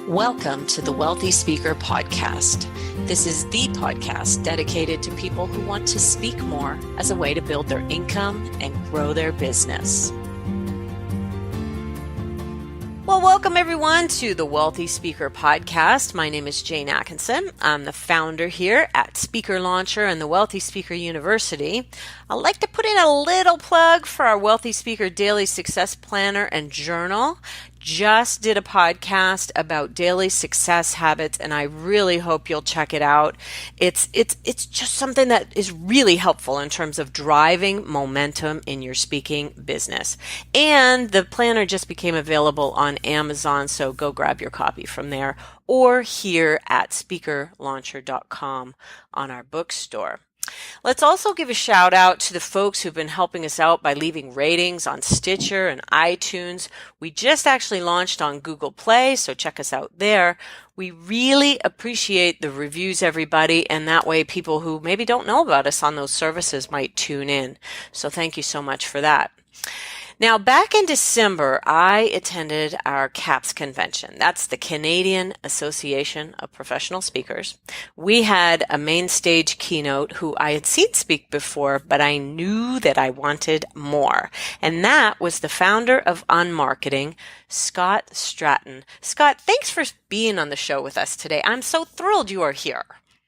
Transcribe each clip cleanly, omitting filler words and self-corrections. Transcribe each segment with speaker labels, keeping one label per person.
Speaker 1: Welcome to the Wealthy Speaker Podcast. This is the podcast dedicated to people who want to speak more as a way to build their income and grow their business. Well, welcome everyone to the Wealthy Speaker Podcast. My name is Jane Atkinson. I'm the founder here at Speaker Launcher and the Wealthy Speaker University. I'd like to put in a little plug for our Wealthy Speaker Daily Success Planner and Journal. Just did a podcast about daily success habits, and I really hope you'll check it out. It's just something that is really helpful in terms of driving momentum in your speaking business. And the planner just became available on Amazon, so go grab your copy from there or here at speakerlauncher.com on our bookstore. Let's also give a shout out to the folks who've been helping us out by leaving ratings on Stitcher and iTunes. We just actually launched on Google Play, so check us out there. We really appreciate the reviews, everybody, and that way people who maybe don't know about us on those services might tune in. So thank you so much for that. Now, back in December, I attended our CAPS convention. That's the Canadian Association of Professional Speakers. We had a main stage keynote who I had seen speak before, but I knew that I wanted more. And that was the founder of Unmarketing, Scott Stratten. Scott, thanks for being on the show with us today. I'm so thrilled you are here.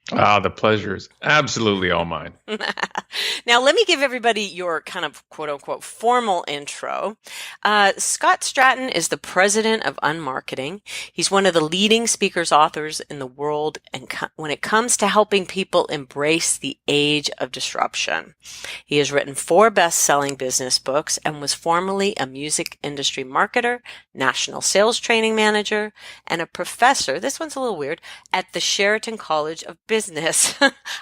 Speaker 2: The pleasure is absolutely all mine.
Speaker 1: Now, let me give everybody your kind of quote-unquote formal intro. Scott Stratten is the president of Unmarketing. He's one of the leading speakers, authors in the world, and when it comes to helping people embrace the age of disruption. He has written 4 best-selling business books and was formerly a music industry marketer, national sales training manager, and a professor, this one's a little weird, at the Sheraton College of Business.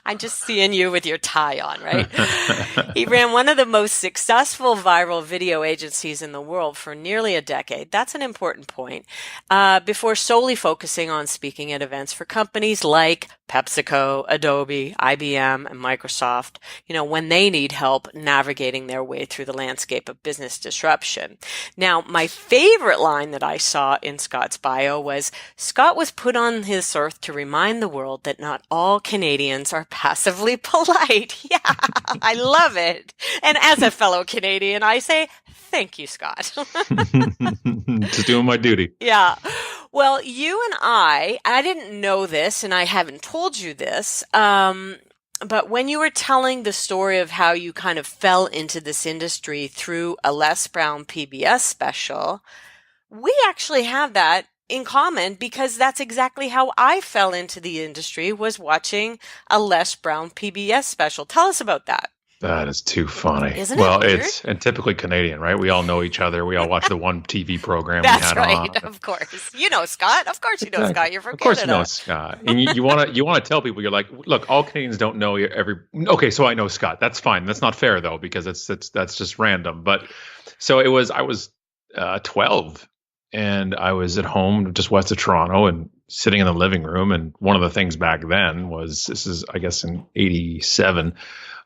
Speaker 1: I'm just seeing you with your tie on, right? He ran one of the most successful viral video agencies in the world for nearly a decade. That's an important point. Before solely focusing on speaking at events for companies like PepsiCo, Adobe, IBM, and Microsoft, when they need help navigating their way through the landscape of business disruption. Now, my favorite line that I saw in Scott's bio was, Scott was put on this earth to remind the world that not all Canadians are passively polite. Yeah, I love it. And as a fellow Canadian, I say, thank you, Scott.
Speaker 2: Just doing my duty.
Speaker 1: Yeah. Well, you and I didn't know this, and I haven't told you this, but when you were telling the story of how you kind of fell into this industry through a Les Brown PBS special, we actually have that in common because that's exactly how I fell into the industry, was watching a Les Brown PBS special. Tell us about that.
Speaker 2: That is too funny.
Speaker 1: Isn't it
Speaker 2: well,
Speaker 1: weird?
Speaker 2: And typically Canadian, right? We all know each other. We all watch the one TV program
Speaker 1: That's
Speaker 2: we had
Speaker 1: right,
Speaker 2: on.
Speaker 1: of course. You know Scott. Of course you know Scott. You're from
Speaker 2: Of course
Speaker 1: Canada.
Speaker 2: you know Scott. And you want to tell people, you're like, look, all Canadians don't know every. Okay, so I know Scott. That's fine. That's not fair though, because that's just random. But so I was 12, and I was at home just west of Toronto and sitting in the living room. And one of the things back then was, this is I guess in '87.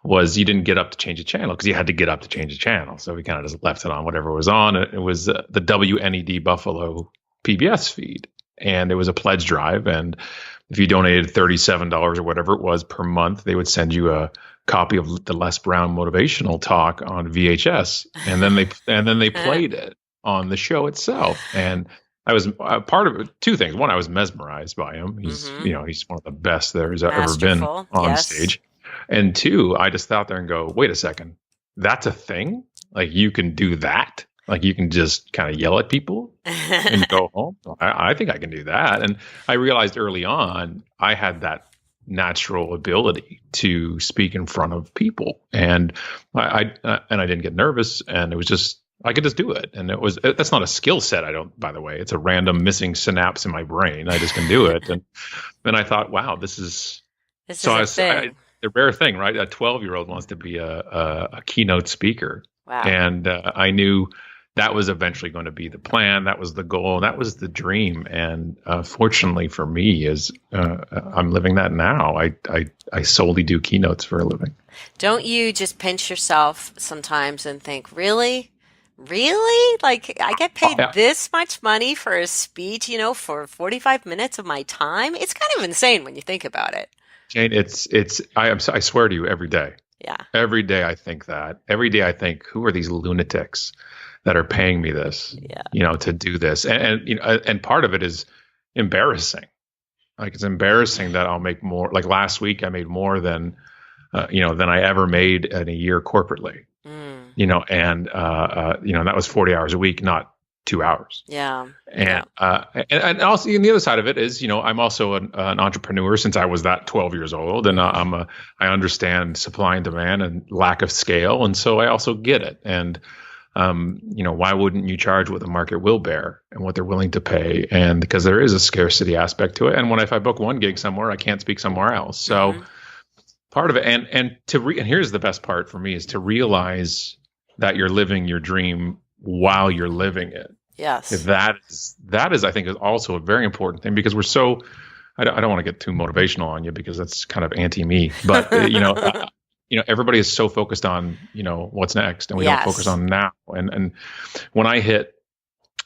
Speaker 2: Was you didn't get up to change a channel because you had to get up to change a channel. So we kind of just left it on whatever was on. It was the WNED Buffalo PBS feed. And it was a pledge drive. And if you donated $37 or whatever it was per month, they would send you a copy of the Les Brown motivational talk on VHS. And then they played it on the show itself. And I was part of it, 2 things. One, I was mesmerized by him. He's, he's one of the best there's ever been on stage. And 2, I just sat there and go, wait a second, that's a thing? Like you can do that? Like you can just kind of yell at people and go home? I think I can do that. And I realized early on, I had that natural ability to speak in front of people. And I didn't get nervous, and it was just, I could just do it. And that's not a skill set. By the way, it's a random missing synapse in my brain. I just can do it. And then I thought, wow, this is a rare thing, right? A 12-year-old wants to be a keynote speaker.
Speaker 1: Wow.
Speaker 2: And I knew that was eventually going to be the plan. That was the goal. That was the dream. And fortunately for me, I'm living that now. I solely do keynotes for a living.
Speaker 1: Don't you just pinch yourself sometimes and think, really? Really? Like, I get paid
Speaker 2: Yeah,
Speaker 1: this much money for a speech, for 45 minutes of my time? It's kind of insane when you think about it.
Speaker 2: Jane, I swear to you, every day.
Speaker 1: Yeah.
Speaker 2: Every day I think that. Every day I think, who are these lunatics that are paying me this,
Speaker 1: Yeah.
Speaker 2: to do this? And part of it is embarrassing. Like it's embarrassing that I'll make more. Like last week, I made more than I ever made in a year corporately.
Speaker 1: Mm.
Speaker 2: And that was 40 hours a week, not 2 hours.
Speaker 1: Yeah. Yeah.
Speaker 2: And also, and the other side of it is, I'm also an entrepreneur since I was that 12 years old, and I understand supply and demand and lack of scale, and so I also get it. And why wouldn't you charge what the market will bear and what they're willing to pay? And because there is a scarcity aspect to it, and if I book one gig somewhere, I can't speak somewhere else. So
Speaker 1: Hmm.
Speaker 2: part of it, and here's the best part for me is to realize that you're living your dream while you're living it.
Speaker 1: Yes.
Speaker 2: That is I think is also a very important thing because we're so I don't want to get too motivational on you because that's kind of anti me, but everybody is so focused on what's next, and we don't focus
Speaker 1: Yes.
Speaker 2: on now. And when it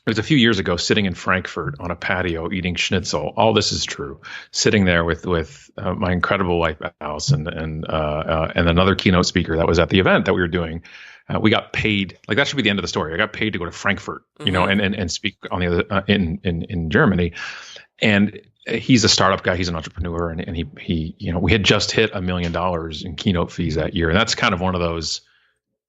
Speaker 2: was a few years ago, sitting in Frankfurt on a patio eating schnitzel. All this is true. Sitting there with my incredible wife Allison and another keynote speaker that was at the event that we were doing. We got paid. Like that should be the end of the story. I got paid to go to Frankfurt,
Speaker 1: Hmm.
Speaker 2: and speak on the other in Germany. And he's a startup guy. He's an entrepreneur, and he we had just hit $1 million in keynote fees that year, and that's kind of one of those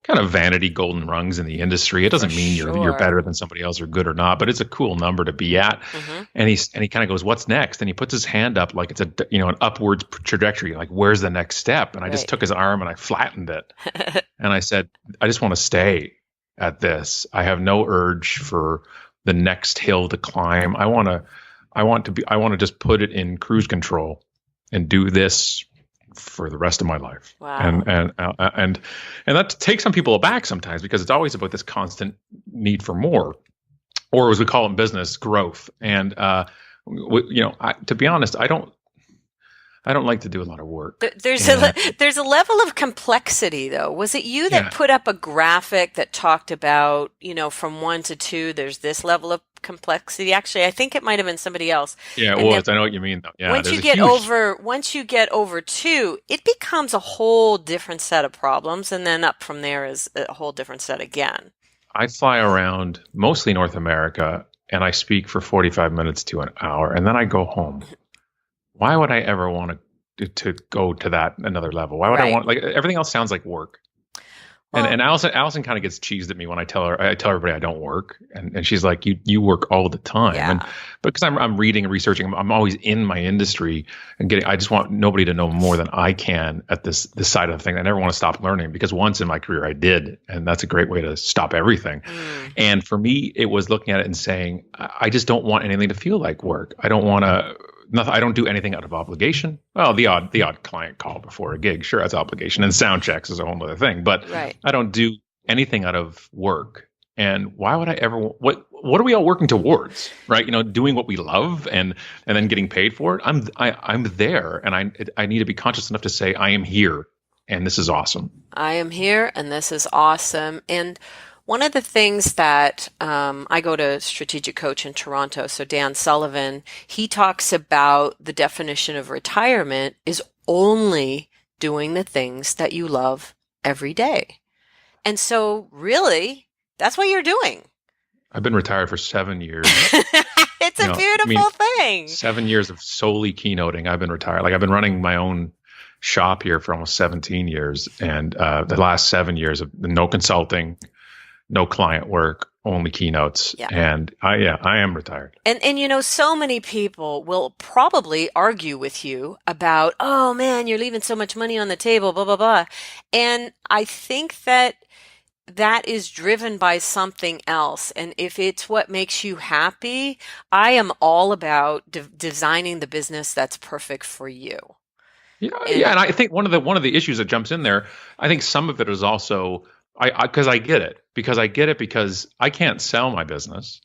Speaker 2: kind of vanity golden rungs in the industry. It
Speaker 1: For
Speaker 2: doesn't mean you're
Speaker 1: sure.
Speaker 2: better than somebody else or good or not, but it's a cool number to be at.
Speaker 1: Hmm.
Speaker 2: And he kind of goes, "What's next?" And he puts his hand up like it's an upwards trajectory. Like, where's the next step? And I just
Speaker 1: Right.
Speaker 2: took his arm and I flattened it, and I said, "I just want to stay at this. I have no urge for the next hill to climb. I want to just put it in cruise control and do this for the rest of my life." And
Speaker 1: Wow.
Speaker 2: and that takes some people aback sometimes because it's always about this constant need for more, or as we call it in business, growth. And to be honest, I don't like to do a lot of work.
Speaker 1: There's
Speaker 2: And
Speaker 1: there's a level of complexity, though. Was it you that
Speaker 2: yeah,
Speaker 1: put up a graphic that talked about, from 1 to 2, there's this level of complexity? Actually, I think it might have been somebody else.
Speaker 2: yeah, it
Speaker 1: And then
Speaker 2: was. I know what you mean, though. Yeah,
Speaker 1: once
Speaker 2: there's
Speaker 1: you
Speaker 2: a
Speaker 1: get
Speaker 2: huge.
Speaker 1: over 2, it becomes a whole different set of problems, and then up from there is a whole different set again.
Speaker 2: I fly around mostly North America, and I speak for 45 minutes to an hour, and then I go home. Why would I ever want to go to that another level? Why would I
Speaker 1: Right.
Speaker 2: want like everything else sounds like work? And
Speaker 1: Well,
Speaker 2: and Allison kind of gets cheesed at me when I tell everybody I don't work, and she's like, you work all the time. And
Speaker 1: yeah.
Speaker 2: because I'm reading and researching, I'm always in my industry and I just want nobody to know more than I can at this side of the thing. I never want to stop learning because once in my career I did, and that's a great way to stop everything.
Speaker 1: Mm.
Speaker 2: And for me, it was looking at it and saying, I just don't want anything to feel like work. I don't want to. Nothing. I don't do anything out of obligation. Well, the odd client call before a gig, sure, that's obligation, and sound checks is a whole other thing. But
Speaker 1: Right.
Speaker 2: I don't do anything out of work. And why would I ever? What are we all working towards, right? Doing what we love and then getting paid for it. I'm there, and I need to be conscious enough to say I am here, and this is awesome.
Speaker 1: I am here, and this is awesome. And one of the things that I go to Strategic Coach in Toronto, so Dan Sullivan, he talks about the definition of retirement is only doing the things that you love every day. And so, really, that's what you're doing.
Speaker 2: I've been retired for 7 years.
Speaker 1: It's a
Speaker 2: I mean,
Speaker 1: beautiful thing.
Speaker 2: 7 years of solely keynoting. I've been retired. Like I've been running my own shop here for almost 17 years, and the last 7 years of no consulting, no client work, only keynotes.
Speaker 1: Yeah.
Speaker 2: And I am retired.
Speaker 1: And so many people will probably argue with you about, oh man, you're leaving so much money on the table, blah, blah, blah. And I think that is driven by something else. And if it's what makes you happy, I am all about designing the business that's perfect for you.
Speaker 2: Yeah,
Speaker 1: And
Speaker 2: yeah. And I think one of the issues that jumps in there, I think some of it is also because I get it because I can't sell my business.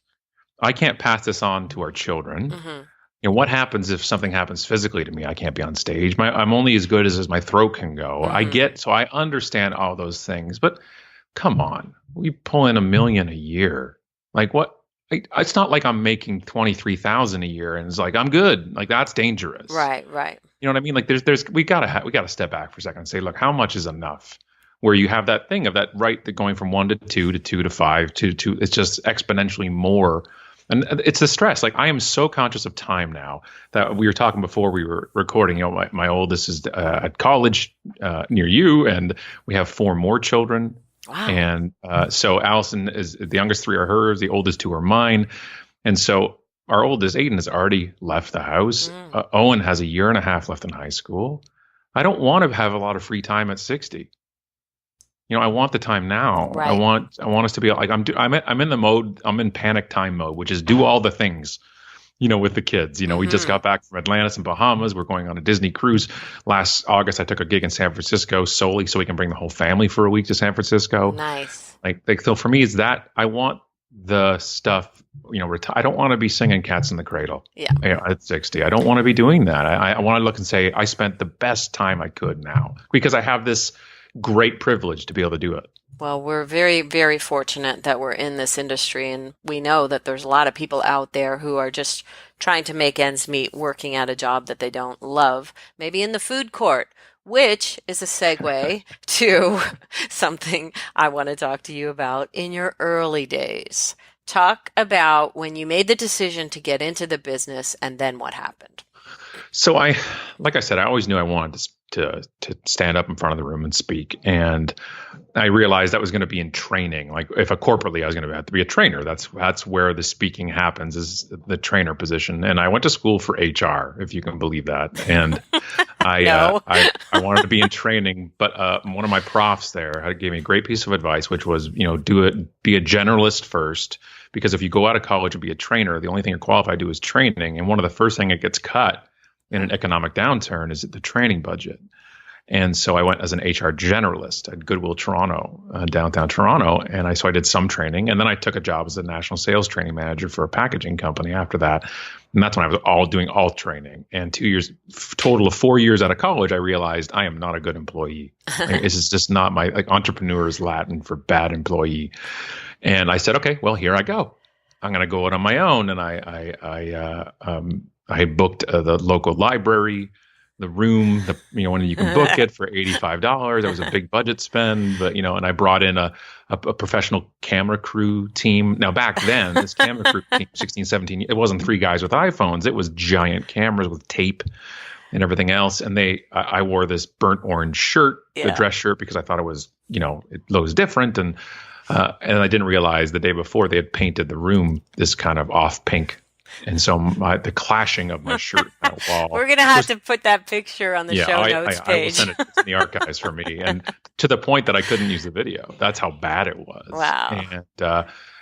Speaker 2: I can't pass this on to our children.
Speaker 1: mhm,
Speaker 2: What happens if something happens physically to me? I can't be on stage. I'm only as good as my throat can go.
Speaker 1: mhm.
Speaker 2: So I understand all those things, but come on, we pull in $1 million a year. Like what? It's not like I'm making 23,000 a year and it's like I'm good. Like that's dangerous.
Speaker 1: Right, right.
Speaker 2: You know what I mean? Like there's we gotta step back for a second and say, look, how much is enough? Where you have that thing of that right that going from 1 to 2 to 2 to 5 to 2, it's just exponentially more. And it's the stress. Like I am so conscious of time now that we were talking before we were recording. You know, my oldest is at college near you, and we have 4 more children.
Speaker 1: Wow.
Speaker 2: And so Allison is the youngest 3 are hers, the oldest 2 are mine. And so our oldest, Aiden, has already left the house. Owen has a year and a half left in high school. I don't want to have a lot of free time at 60. You know, I want the time now.
Speaker 1: Right.
Speaker 2: I want us to be like I'm in the mode. I'm in panic time mode, which is do all the things. You know, with the kids. You know, we just got back from Atlantis and Bahamas. We're going on a Disney cruise. Last August, I took a gig in San Francisco solely so we can bring the whole family for a week to San Francisco.
Speaker 1: Nice.
Speaker 2: Like so for me, is that I want the stuff. You know, I don't want to be singing "Cats in the Cradle."
Speaker 1: Yeah.
Speaker 2: At 60, I don't want to be doing that. I want to look and say I spent the best time I could now because I have this great privilege to be able to do it.
Speaker 1: Well, we're very, very fortunate that we're in this industry, and we know that there's a lot of people out there who are just trying to make ends meet, working at a job that they don't love, maybe in the food court, which is a segue to something I want to talk to you about in your early days. Talk about when you made the decision to get into the business and then what happened.
Speaker 2: So like I said, I always knew I wanted to stand up in front of the room and speak. And I realized that was going to be in training. Like if corporately, I was going to have to be a trainer. That's where the speaking happens, is the trainer position. And I went to school for HR, if you can believe that. And
Speaker 1: No.
Speaker 2: I wanted to be in training, but one of my profs there gave me a great piece of advice, which was, you know, be a generalist first, because if you go out of college and be a trainer, the only thing you're qualified to do is training. And one of the first thing that gets cut in an economic downturn is the training budget. And so I went as an HR generalist at Goodwill Toronto, downtown Toronto. And I did some training. And then I took a job as a national sales training manager for a packaging company after that. And that's when I was doing all training. And 2 years, total of 4 years out of college, I realized I am not a good employee. Like, this is just not entrepreneur is Latin for bad employee. And I said, okay, well, here I go. I'm going to go out on my own. And I booked the local library, the room, when you can book it for $85. There was a big budget spend, but, and I brought in a professional camera crew team. Now, back then, this camera crew team, 16, 17, it wasn't 3 guys with iPhones. It was giant cameras with tape and everything else. And I wore this burnt orange shirt, the dress shirt, because I thought it was, it was different. And I didn't realize the day before they had painted the room this kind of off pink. And so the clashing of my shirt on the wall.
Speaker 1: We're going to have to put that picture on the show notes page.
Speaker 2: I will send it in the archives for me. And to the point that I couldn't use the video. That's how bad it was.
Speaker 1: Wow.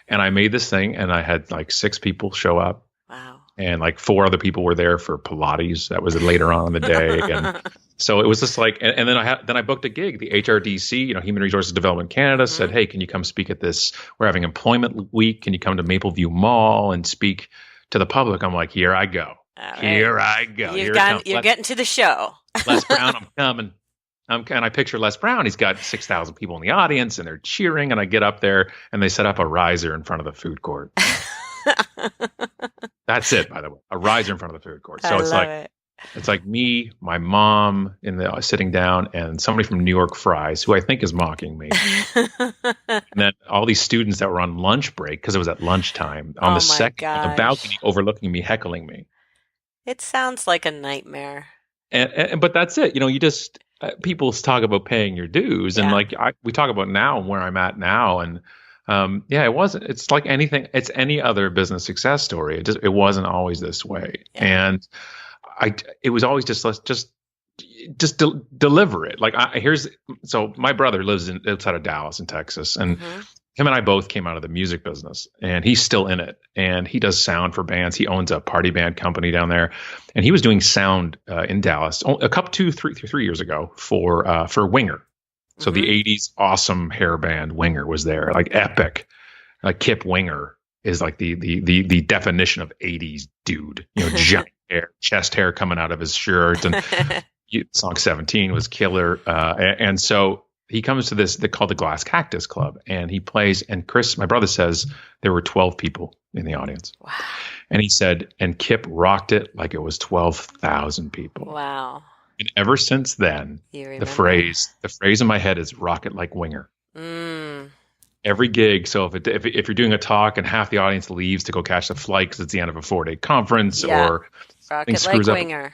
Speaker 2: And I made this thing, and I had 6 people show up.
Speaker 1: Wow.
Speaker 2: And 4 other people were there for Pilates. That was later on in the day. And so it was just and then I booked a gig. The HRDC, Human Resources Development Canada, said, hey, can you come speak at this? We're having employment week. Can you come to Mapleview Mall and speak to the public? I'm like, here I go. Here I go.
Speaker 1: You're getting to the show.
Speaker 2: Les Brown, I'm coming. And I picture Les Brown. He's got 6,000 people in the audience, and they're cheering. And I get up there, and they set up a riser in front of the food court. That's it, by the way. A riser in front of the food court. So it's like me, my mom sitting down, and somebody from New York Fries, who I think is mocking me. And then all these students that were on lunch break, because it was at lunchtime, on the balcony overlooking me, heckling me.
Speaker 1: It sounds like a nightmare.
Speaker 2: But that's it. You just people talk about paying your dues, and we talk about now where I'm at now, and it wasn't. It's like anything. It's any other business success story. It wasn't always this way, and it was always just deliver it. So my brother lives outside of Dallas in Texas, and him and I both came out of the music business, and he's still in it, and he does sound for bands. He owns a party band company down there, and he was doing sound in Dallas a couple 3 years ago for Winger. So the 80s awesome hair band Winger was there, epic. Kip Winger is the definition of 80s dude, giant hair, chest hair coming out of his shirt, and song 17 was killer. And so he comes to this, they call the Glass Cactus Club, and he plays. And Chris, my brother, says there were 12 people in the audience.
Speaker 1: Wow.
Speaker 2: And he said, and Kip rocked it like it was 12,000 people.
Speaker 1: Wow.
Speaker 2: And ever since then, the phrase in my head is "rock it like Winger." Every gig. So if you're doing a talk and half the audience leaves to go catch the flight because it's the end of a 4-day conference, or
Speaker 1: rock it like Winger.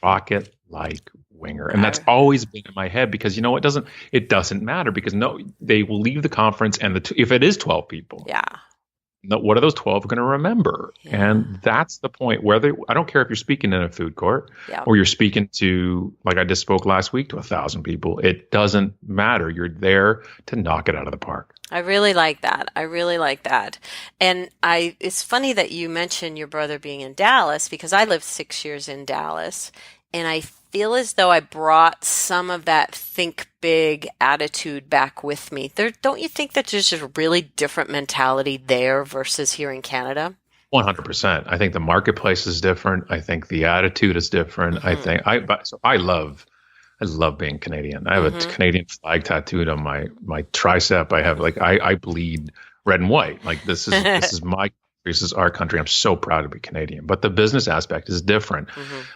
Speaker 2: Rock it like Winger. And that's always been in my head, because it doesn't matter, because they will leave the conference, and if it is 12 people, what are those 12 going to remember? And that's the point. I don't care if you're speaking in a food court or you're speaking to, like I just spoke last week, to 1,000 people. It doesn't matter. You're there to knock it out of the park.
Speaker 1: I really like that. And it's funny that you mentioned your brother being in Dallas, because I lived 6 years in Dallas, and I feel as though I brought some of that think big attitude back with me. Don't you think that there's a really different mentality there versus here in Canada?
Speaker 2: 100%. I think the marketplace is different. I think the attitude is different. I love being Canadian. I have a Canadian flag tattooed on my tricep. I have I bleed red and white. Like this is this is our country. I'm so proud to be Canadian. But the business aspect is different.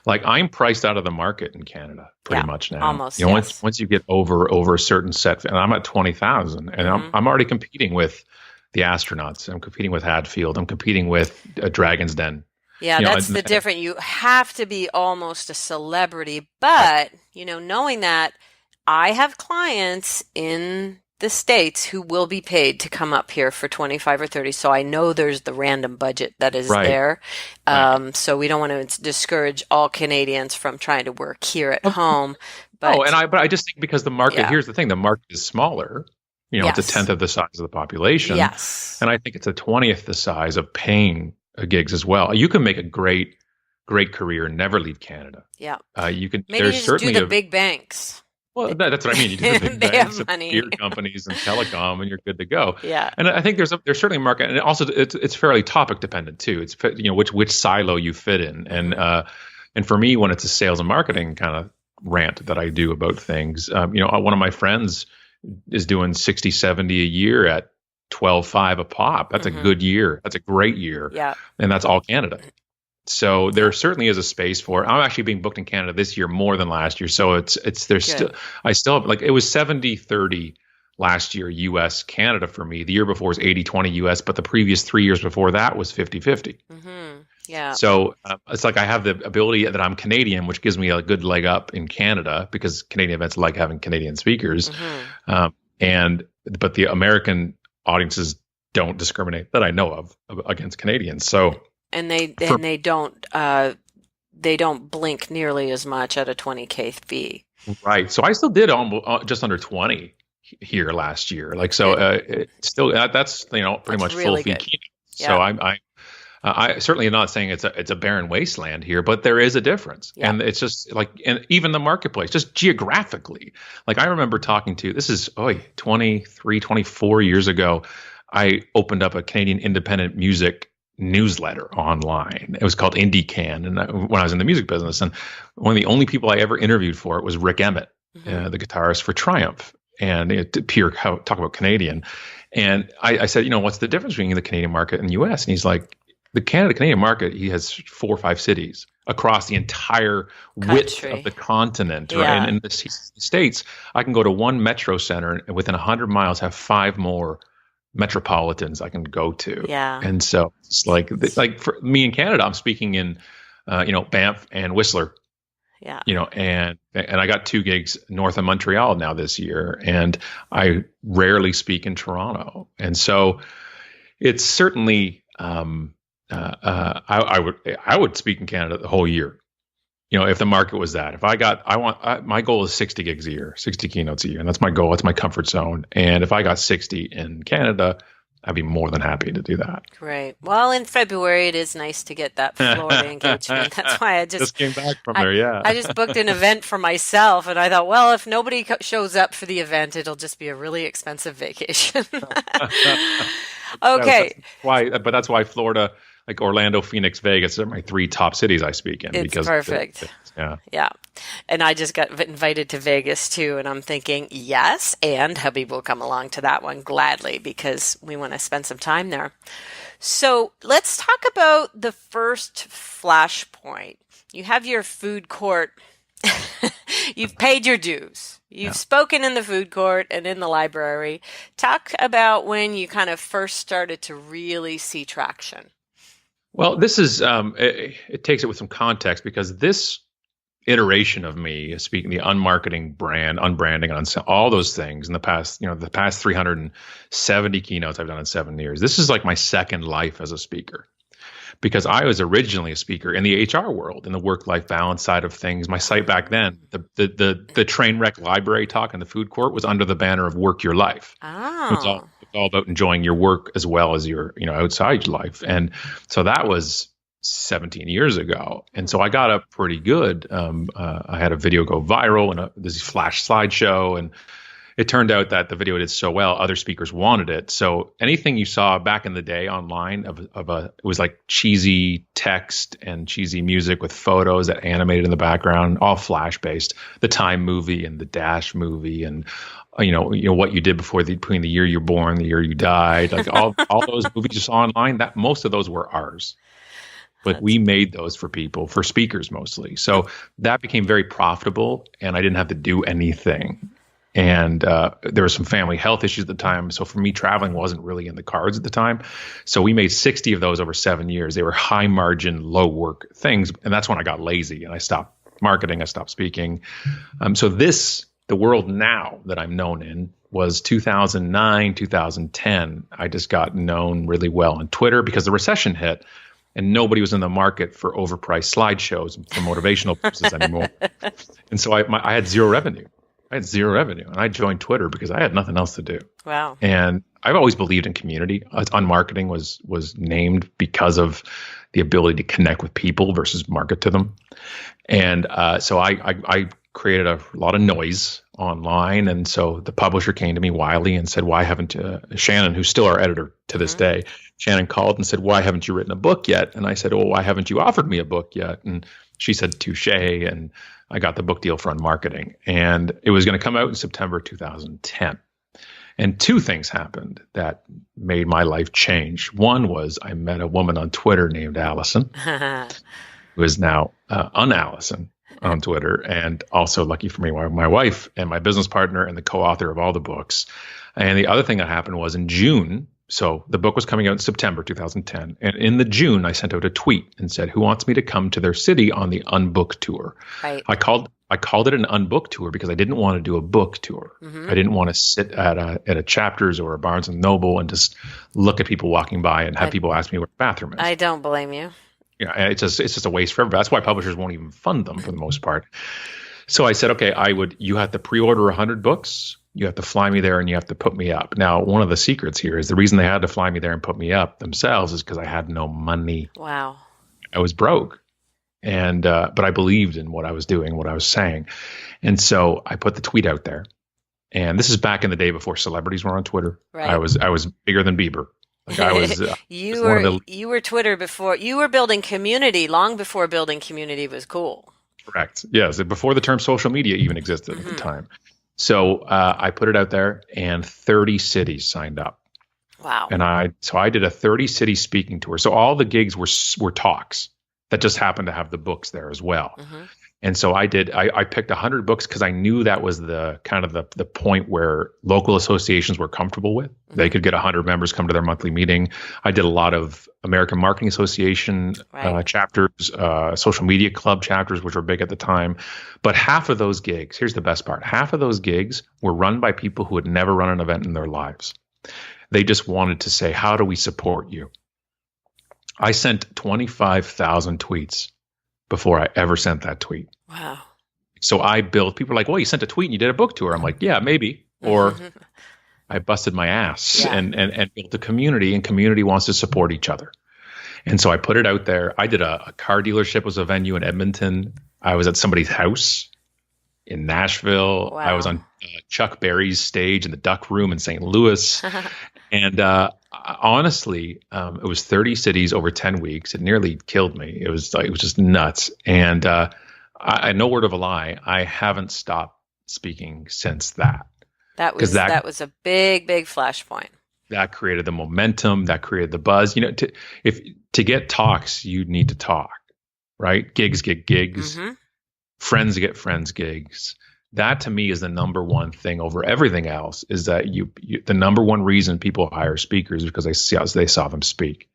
Speaker 2: Like I'm priced out of the market in Canada pretty much now.
Speaker 1: Almost.
Speaker 2: Once you get over a certain set, and I'm at 20,000, and I'm already competing with the astronauts. I'm competing with Hadfield. I'm competing with Dragon's Den.
Speaker 1: Yeah, that's the difference. You have to be almost a celebrity, but knowing that I have clients in the States who will be paid to come up here for 25 or 30. So I know there's the random budget that is there. So we don't want to discourage all Canadians from trying to work here at home. But
Speaker 2: I just think, because the market, here's the thing, the market is smaller. It's a 10th of the size of the population.
Speaker 1: Yes.
Speaker 2: And I think it's a 20th the size of paying gigs as well. You can make a great career and never leave Canada.
Speaker 1: Yeah.
Speaker 2: You can.
Speaker 1: Maybe
Speaker 2: there's
Speaker 1: you just
Speaker 2: certainly
Speaker 1: do the big banks.
Speaker 2: Well, that's what I mean. You do the big
Speaker 1: They
Speaker 2: banks,
Speaker 1: have money.
Speaker 2: beer companies, and telecom, and you're good to go.
Speaker 1: Yeah.
Speaker 2: And I think there's certainly a market, and also it's fairly topic dependent too. It's which silo you fit in, and for me, when it's a sales and marketing kind of rant that I do about things, one of my friends is doing 60, 70 a year at 12.5 a pop. That's a good year. That's a great year.
Speaker 1: Yeah.
Speaker 2: And that's all Canada. So there certainly is a space for it. I'm actually being booked in Canada this year more than last year. So there's still, I still have, it was 70-30 last year, US, Canada for me. The year before was 80-20 US, but the previous 3 years before that was 50-50.
Speaker 1: Yeah.
Speaker 2: So it's like I have the ability that I'm Canadian, which gives me a good leg up in Canada, because Canadian events like having Canadian speakers. But the American audiences don't discriminate that I know of against Canadians. So.
Speaker 1: And they don't blink nearly as much at a $20K fee. Right.
Speaker 2: So I still did almost just under 20 here last year. It's still that's pretty much
Speaker 1: really
Speaker 2: full fee.
Speaker 1: Yeah.
Speaker 2: So I certainly am not saying it's a barren wasteland here, but there is a difference.
Speaker 1: Yeah.
Speaker 2: And it's just and even the marketplace, just geographically. I remember talking to, this is 23, 24 years ago, I opened up a Canadian independent music newsletter online. It was called IndieCan, and when I was in the music business, and one of the only people I ever interviewed for it was Rick Emmett, the guitarist for Triumph, and talk about Canadian. And I said, what's the difference between the Canadian market and the U.S.? And he's like, the Canadian market, he has 4 or 5 cities across the entire width of the continent.
Speaker 1: Yeah.
Speaker 2: Right? And in the States, I can go to one metro center and within 100 miles have 5 more metropolitans I can go to.
Speaker 1: Yeah.
Speaker 2: And so it's like for me in Canada, I'm speaking in, Banff and Whistler.
Speaker 1: Yeah.
Speaker 2: And I got 2 gigs north of Montreal now this year, and I rarely speak in Toronto. And so it's certainly, I would speak in Canada the whole year. If the market was that, my goal is 60 gigs a year, 60 keynotes a year. And that's my goal. It's my comfort zone. And if I got 60 in Canada, I'd be more than happy to do that.
Speaker 1: Great. Well, in February, it is nice to get that Florida engagement. That's why I just
Speaker 2: came back from there. Yeah.
Speaker 1: I just booked an event for myself, and I thought, well, if nobody shows up for the event, it'll just be a really expensive vacation. Okay.
Speaker 2: That's why Florida, like Orlando, Phoenix, Vegas are my 3 top cities I speak in
Speaker 1: It's
Speaker 2: because
Speaker 1: perfect.
Speaker 2: yeah.
Speaker 1: Yeah. And I just got invited to Vegas too. And I'm thinking, yes. And hubby will come along to that one gladly because we want to spend some time there. So let's talk about the first flashpoint. You have your food court. You've paid your dues. You've spoken in the food court and in the library. Talk about when you kind of first started to really see traction.
Speaker 2: Well, this is it takes it with some context because this iteration of me speaking the unmarketing brand, unbranding, all those things in the past, the past 370 keynotes I've done in 7 years. This is like my second life as a speaker because I was originally a speaker in the HR world, in the work-life balance side of things. My site back then, the train wreck library talk in the food court was under the banner of Work Your Life.
Speaker 1: Oh.
Speaker 2: It's all about enjoying your work as well as your outside life. And so that was 17 years ago. And so I got up pretty good. I had a video go viral and this flash slideshow. And it turned out that the video did so well, other speakers wanted it. So anything you saw back in the day online it was like cheesy text and cheesy music with photos that animated in the background, all flash based. The Time movie and the Dash movie and what you did between the year you're born, the year you died, like all those movies you saw online, that most of those were ours. Like we made those for people, for speakers mostly. So that became very profitable and I didn't have to do anything. And there were some family health issues at the time. So for me, traveling wasn't really in the cards at the time. So we made 60 of those over 7 years. They were high margin, low work things. And that's when I got lazy and I stopped marketing. I stopped speaking. So the world now that I'm known in was 2009, 2010. I just got known really well on Twitter because the recession hit and nobody was in the market for overpriced slideshows for motivational purposes anymore. And so I had zero revenue. And I joined Twitter because I had nothing else to do.
Speaker 1: Wow.
Speaker 2: And I've always believed in community. Unmarketing was named because of the ability to connect with people versus market to them. And so I created a lot of noise online. And so the publisher came to me, Wiley, and said, why haven't Shannon, who's still our editor to this day, Shannon called and said, why haven't you written a book yet? And I said, well, why haven't you offered me a book yet? And she said, touche. And I got the book deal for Unmarketing. And it was going to come out in September 2010. And 2 things happened that made my life change. One was I met a woman on Twitter named Allison, who is now Unallison on Twitter. And also, lucky for me, my wife and my business partner and the co-author of all the books. And the other thing that happened was in June. So the book was coming out in September 2010. And in the June, I sent out a tweet and said, who wants me to come to their city on the Unbook tour?
Speaker 1: Right.
Speaker 2: I called it an Unbook tour because I didn't want to do a book tour. Mm-hmm. I didn't want to sit at a Chapters or a Barnes and Noble and just look at people walking by and have people ask me where the bathroom is.
Speaker 1: I don't blame you.
Speaker 2: Yeah, and it's just a waste for everybody. That's why publishers won't even fund them for the most part. So I said, okay, you have to pre-order 100 books. You have to fly me there and you have to put me up. Now, one of the secrets here is the reason they had to fly me there and put me up themselves is because I had no money.
Speaker 1: Wow.
Speaker 2: I was broke. And but I believed in what I was doing, what I was saying. And so I put the tweet out there. And this is back in the day before celebrities were on Twitter. Right. I was bigger than Bieber. Like I was
Speaker 1: you were Twitter before. You were building community long before building community was cool. Correct.
Speaker 2: Yes, before the term social media even existed at the time. So I put it out there, and 30 cities signed up.
Speaker 1: Wow!
Speaker 2: And I did a 30 city speaking tour. So all the gigs were talks that just happened to have the books there as well. Mm-hmm. And so I picked 100 books because I knew that was the kind of the point where local associations were comfortable with. Mm-hmm. They could get 100 members come to their monthly meeting. I did a lot of American Marketing Association chapters, social media club chapters, which were big at the time. But half of those gigs, here's the best part, half of those gigs were run by people who had never run an event in their lives. They just wanted to say, how do we support you? I sent 25,000 tweets before I ever sent that tweet.
Speaker 1: Wow.
Speaker 2: So I built, people are like, well, you sent a tweet and you did a book tour. I'm like, yeah, maybe. Or I busted my ass and built a community, and community wants to support each other. And so I put it out there. I did a car dealership was a venue in Edmonton. I was at somebody's house in Nashville. Wow. I was on Chuck Berry's stage in the Duck Room in St. Louis. And honestly, it was 30 cities over 10 weeks. It nearly killed me. It was just nuts. And no word of a lie, I haven't stopped speaking since that.
Speaker 1: That
Speaker 2: Because
Speaker 1: was that was a big, big flashpoint.
Speaker 2: that created the momentum, that created the buzz. To get talks, you need to talk, right? Gigs get gigs,
Speaker 1: Mm-hmm.
Speaker 2: friends get friends gigs. That to me is the number one thing over everything else. Is that the number one reason people hire speakers is because they saw them speak,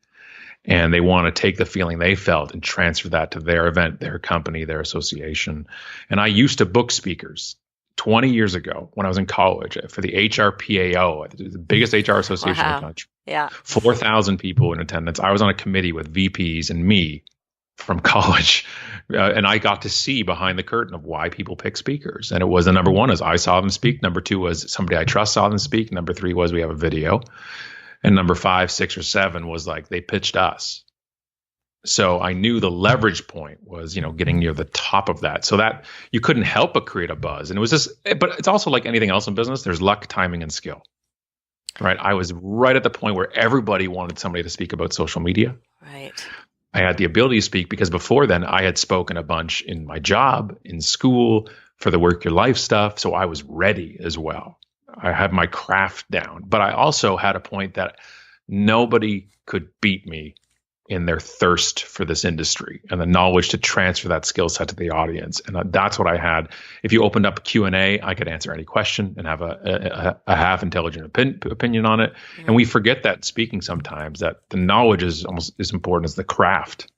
Speaker 2: and they want to take the feeling they felt and transfer that to their event, their company, their association. And I used to book speakers 20 years ago when I was in college for the HRPAO, the biggest HR association in the country.
Speaker 1: Yeah.
Speaker 2: 4,000 people in attendance. I was on a committee with VPs and me from college. And I got to see behind the curtain of why people pick speakers. And it was the number one is I saw them speak. Number two was somebody I trust saw them speak. Number three was we have a video. And number 5, 6, or 7 was like they pitched us. So I knew the leverage point was, getting near the top of that, so that you couldn't help but create a buzz. And it was just, but it's also like anything else in business. There's luck, timing, and skill, right? I was right at the point where everybody wanted somebody to speak about social media.
Speaker 1: Right.
Speaker 2: I had the ability to speak because before then I had spoken a bunch in my job, in school, for the work your life stuff. So I was ready as well. I had my craft down, but I also had a point that nobody could beat me in their thirst for this industry and the knowledge to transfer that skill set to the audience. And that's what I had. If you opened up a Q&A, I could answer any question and have a half intelligent opinion on it. Mm-hmm. And we forget that speaking sometimes, that the knowledge is almost as important as the craft,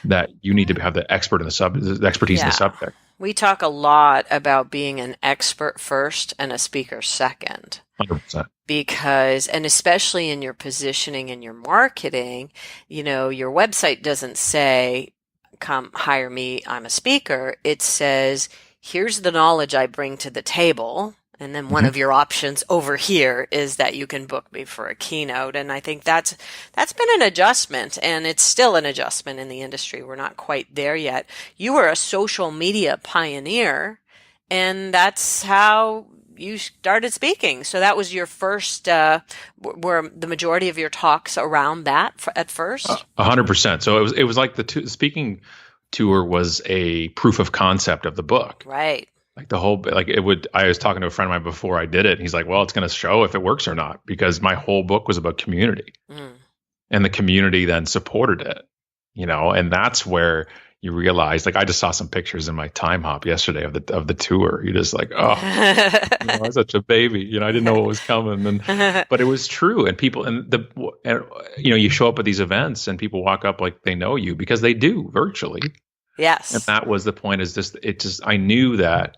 Speaker 2: that you need to have the expertise in the subject.
Speaker 1: We talk a lot about being an expert first and a speaker second.
Speaker 2: 100%.
Speaker 1: Because, and especially in your positioning and your marketing, your website doesn't say, come hire me, I'm a speaker. It says, here's the knowledge I bring to the table. And then one of your options over here is that you can book me for a keynote. And I think that's been an adjustment, and it's still an adjustment in the industry. We're not quite there yet. You were a social media pioneer, and that's how you started speaking. So that was your first, were the majority of your talks around that at first?
Speaker 2: 100%. So it was like the speaking tour was a proof of concept of the book.
Speaker 1: Right.
Speaker 2: Like the whole, like it would, I was talking to a friend of mine before I did it. And he's like, well, it's going to show if it works or not, because my whole book was about community, and the community then supported it, and that's where you realize, like, I just saw some pictures in my time hop yesterday of the tour. You're just like, oh, I was such a baby, I didn't know what was coming. But it was true. And people, you show up at these events and people walk up like they know you, because they do virtually.
Speaker 1: Yes.
Speaker 2: And that was the point, I knew that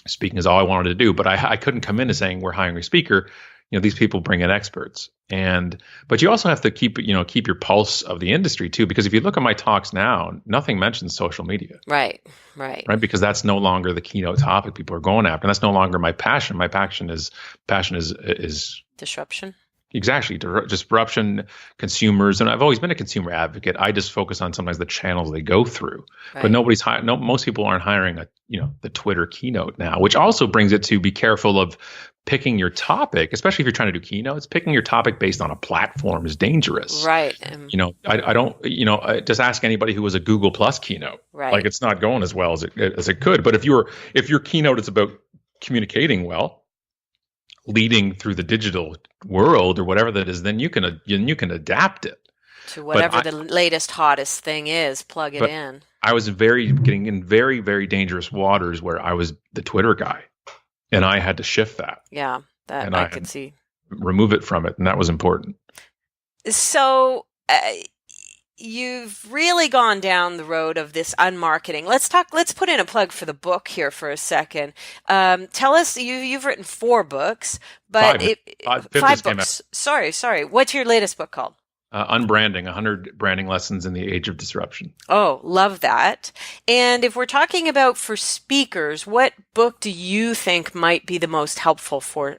Speaker 2: speaking is all I wanted to do, but I couldn't come in and saying we're hiring a speaker. These people bring in experts, but you also have to keep your pulse of the industry too, because if you look at my talks now, nothing mentions social media.
Speaker 1: Right.
Speaker 2: Because that's no longer the keynote topic people are going after. And that's no longer my passion. My passion is
Speaker 1: disruption.
Speaker 2: Exactly. Disruption, consumers. And I've always been a consumer advocate. I just focus on sometimes the channels they go through. Right. But most people aren't hiring the Twitter keynote now, which also brings it to be careful of picking your topic, especially if you're trying to do keynotes. Picking your topic based on a platform is dangerous.
Speaker 1: Right.
Speaker 2: I don't, just ask anybody who was a Google Plus keynote.
Speaker 1: Right.
Speaker 2: Like, it's not going as well as it could. But if your keynote is about communicating well, leading through the digital world or whatever that is, then you can adapt it
Speaker 1: to whatever the latest hottest thing is. Plug it in. I
Speaker 2: was getting in very, very dangerous waters where I was the Twitter guy, and I had to shift that.
Speaker 1: Yeah, that I could see.
Speaker 2: Remove it from it, and that was important.
Speaker 1: So you've really gone down the road of this unmarketing. Let's put in a plug for the book here for a second. Tell us, you've written 4 books, but 5 books. Sorry. What's your latest book called?
Speaker 2: Unbranding, 100 Branding Lessons in the Age of Disruption.
Speaker 1: Oh, love that. And if we're talking about for speakers, what book do you think might be the most helpful for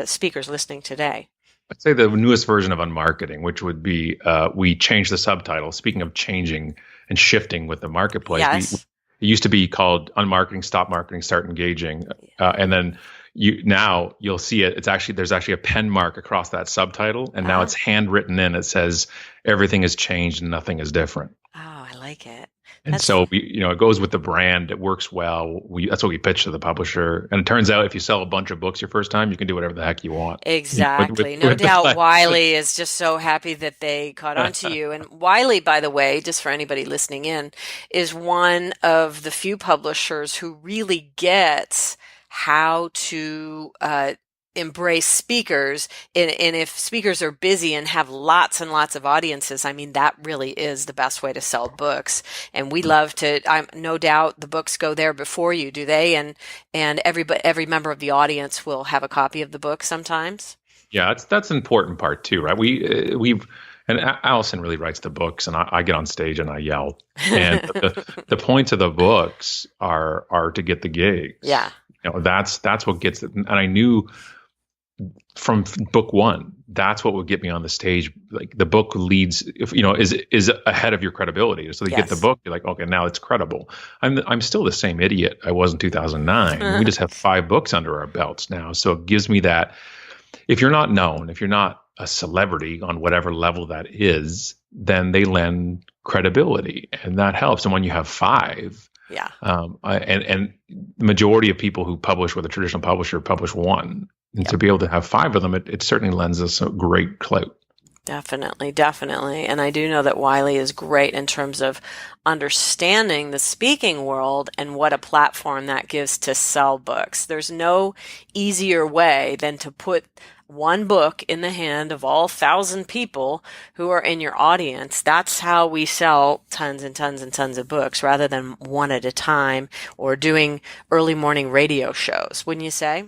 Speaker 1: speakers listening today?
Speaker 2: I'd say the newest version of Unmarketing, which would be, we changed the subtitle. Speaking of changing and shifting with the marketplace,
Speaker 1: yes.
Speaker 2: It used to be called Unmarketing, Stop Marketing, Start Engaging. And then, you'll see it. There's actually a pen mark across that subtitle, and now it's handwritten in. It says everything has changed and nothing is different.
Speaker 1: Oh, I like it.
Speaker 2: And so it goes with the brand. It works well. That's what we pitch to the publisher. And it turns out if you sell a bunch of books your first time, you can do whatever the heck you want.
Speaker 1: Exactly. No doubt Wiley is just so happy that they caught on to you. And Wiley, by the way, just for anybody listening in, is one of the few publishers who really gets how to embrace speakers. And if speakers are busy and have lots and lots of audiences, I mean, that really is the best way to sell books. And we love to, no doubt the books go there before you, do they? And every member of the audience will have a copy of the book sometimes.
Speaker 2: Yeah, that's an important part too, right? And Allison really writes the books, and I get on stage and I yell. And the points of the books are to get the gigs.
Speaker 1: Yeah.
Speaker 2: That's what gets it. And I knew from book one, that's what would get me on the stage. Like the book leads, is ahead of your credibility. So they get the book, you're like, okay, now it's credible. I'm still the same idiot I was in 2009. We just have 5 books under our belts now. So it gives me that. If you're not known, if you're not a celebrity on whatever level that is, then they lend credibility, and that helps. And when you have 5.
Speaker 1: Yeah.
Speaker 2: And the majority of people who publish with a traditional publisher publish 1. And to be able to have 5 of them, it certainly lends us a great clout.
Speaker 1: Definitely, definitely. And I do know that Wiley is great in terms of understanding the speaking world and what a platform that gives to sell books. There's no easier way than to put one book in the hand of all 1,000 people who are in your audience. That's how we sell tons and tons and tons of books rather than one at a time or doing early morning radio shows, wouldn't you say?